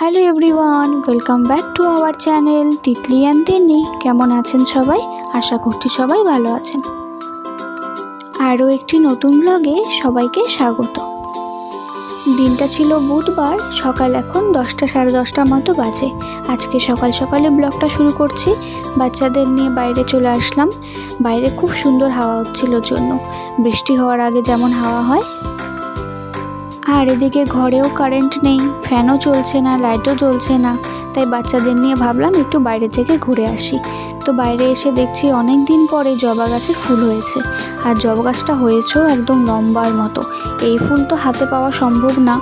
Hello everyone, welcome back to our channel Titli and Tinni. কেমন আছেন সবাই? আশা করছি সবাই ভালো আছেন। আরও একটি নতুন ব্লগে সবাইকে স্বাগত। দিনটা ছিল বুধবার, সকাল এখন 10টা সাড়ে 10টার মতো বাজে। আজকে সকাল সকালে ব্লগটা শুরু করছি। বাচ্চাদের নিয়ে বাইরে চলে আসলাম। বাইরে খুব সুন্দর হাওয়া হচ্ছিল জন্য, বৃষ্টি হওয়ার আগে যেমন হাওয়া হয়। আর এদিকে ঘরেও কারেন্ট নেই, ফ্যানও চলছে না, লাইটও জ্বলছে না। তাই বাচ্চাদের নিয়ে ভাবলাম একটু বাইরে থেকে ঘুরে আসি। তো বাইরে এসে দেখছি অনেক দিন পরে জবা গাছে ফুল হয়েছে। আর জবা গাছটা হয়েছেও একদম লম্বার মতো। এই ফুল তো হাতে পাওয়া সম্ভব না।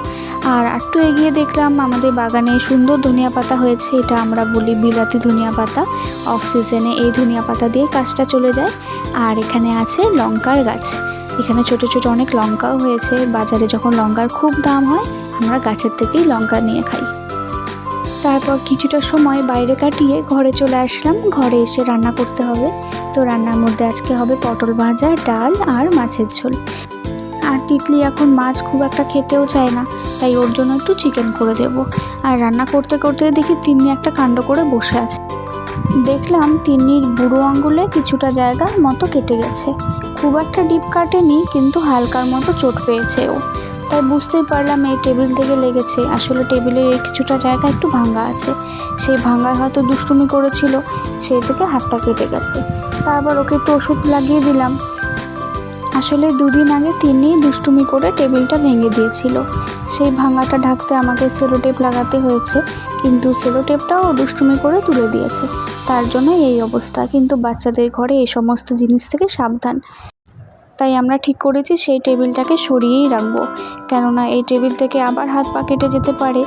আর একটু এগিয়ে দেখলাম আমাদের বাগানে সুন্দর ধনিয়া পাতা হয়েছে। এটা আমরা বলি বিলাতি ধনিয়া পাতা। অফ সিজনে এই ধনিয়া পাতা দিয়ে কাজটা চলে যায়। আর এখানে আছে লঙ্কার গাছ। এখানে ছোট ছোট অনেক লঙ্কাও হয়েছে। বাজারে যখন লঙ্কার খুব দাম হয়, আমরা গাছের থেকেই লঙ্কা নিয়ে খাই। তারপর কিছুটা সময় বাইরে কাটিয়ে ঘরে চলে আসলাম। ঘরে এসে রান্না করতে হবে। তো রান্নার মধ্যে আজকে হবে পটল ভাজা, ডাল আর মাছের ঝোল। আর তিতলি এখন মাছ খুব একটা খেতেও চায় না, তাই ওর জন্য একটু চিকেন করে দেব। আর রান্না করতে করতে দেখি তিন্নি একটা কাণ্ড করে বসে আছে। দেখলাম তিন্নির বুড়ো আঙ্গুলে কিছুটা জায়গা মতো কেটে গেছে। খুব একটা ডিপ কাটেনি, কিন্তু হালকার মতো চোট পেয়েছে ও। তাই বুঝতেই পারলাম এই টেবিল থেকে লেগেছে। আসলে টেবিলের এই কিছুটা জায়গা একটু ভাঙা আছে। সেই ভাঙায় হয়তো দুষ্টুমি করেছিল, সেই থেকে হাতটা কেটে গেছে। তারপর ওকে একটু ওষুধ লাগিয়ে দিলাম। আসলে দুদিন আগে তিন্নি দুষ্টুমি করে টেবিলটা ভেঙে দিয়েছিল। সেই ভাঙাটা ঢাকতে আমাকে সেলোটেপ লাগাতে হয়েছে, কিন্তু সেলোটেপটাও দুষ্টুমি করে তুলে দিয়েছে। তার জন্য এই অবস্থা। কিন্তু বাচ্চাদের ঘরে এই সমস্ত জিনিস থেকে সাবধান। তাই আমরা ঠিক করেছি সেই টেবিলটাকে সরিয়েই রাখবো, কেননা এই টেবিল থেকে আবার হাত পা কেটে যেতে পারে।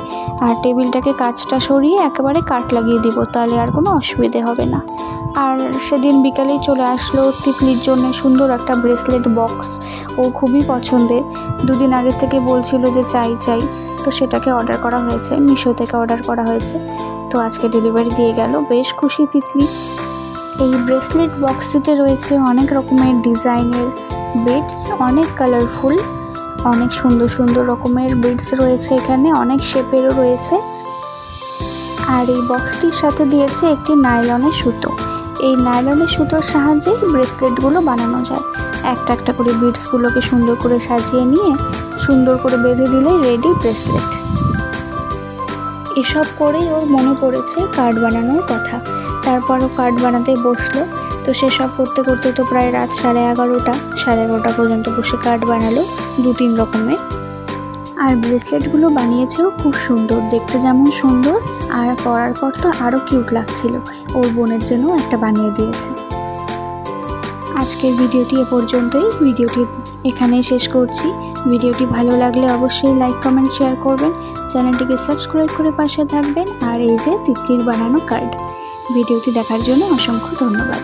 আর টেবিলটাকে কাঁচটা সরিয়ে একেবারে কাঠ লাগিয়ে দিব, তাহলে আর কোনো অসুবিধে হবে না। আর সেদিন বিকালেই চলে আসলো তিতলির জন্য সুন্দর একটা ব্রেসলেট বক্স। ও খুবই পছন্দের। দুদিন আগে থেকে বলছিল যে চাই চাই, তো সেটাকে অর্ডার করা হয়েছে, মিশো থেকে অর্ডার করা হয়েছে। তো আজকে ডেলিভারি দিয়ে গেল। বেশ খুশি তিতলি। এই ব্রেসলেট বক্সটিতে রয়েছে অনেক রকমের ডিজাইনের বিডস, অনেক কালারফুল, অনেক সুন্দর সুন্দর রকমের বিডস রয়েছে এখানে, অনেক শেপেরও রয়েছে। আর এই বক্সটির সাথে দিয়েছে একটি নাইলনের সুতো। এই নাইলনের সুতোর সাহায্যেই ব্রেসলেটগুলো বানানো যায়। একটা একটা করে বিডসগুলোকে সুন্দর করে সাজিয়ে নিয়ে সুন্দর করে বেঁধে দিলেই রেডি ব্রেসলেট। এসব করেই ওর মনে পড়েছে কার্ড বানানোর কথা। তারপরও কার্ড বানাতে বসলো। তো সেসব করতে করতে তো প্রায় রাত 11:30, 11:30 পর্যন্ত বসে কার্ড বানালো 2-3 রকমের। আর ব্রেসলেটগুলো বানিয়েছেও খুব সুন্দর, দেখতে যেমন সুন্দর, আর পরার পর তো আরও কিউট লাগছিল। ওর বোনের জন্য একটা বানিয়ে দিয়েছে। আজকের ভিডিওটি এ পর্যন্তই। ভিডিওটি এখানেই শেষ করছি। ভিডিওটি ভালো লাগলে অবশ্যই লাইক, কমেন্ট, শেয়ার করবেন। চ্যানেলটিকে সাবস্ক্রাইব করে পাশে থাকবেন। আর এই যে তিতলির বানানো কার্ড, ভিডিওটি দেখার জন্য অসংখ্য ধন্যবাদ।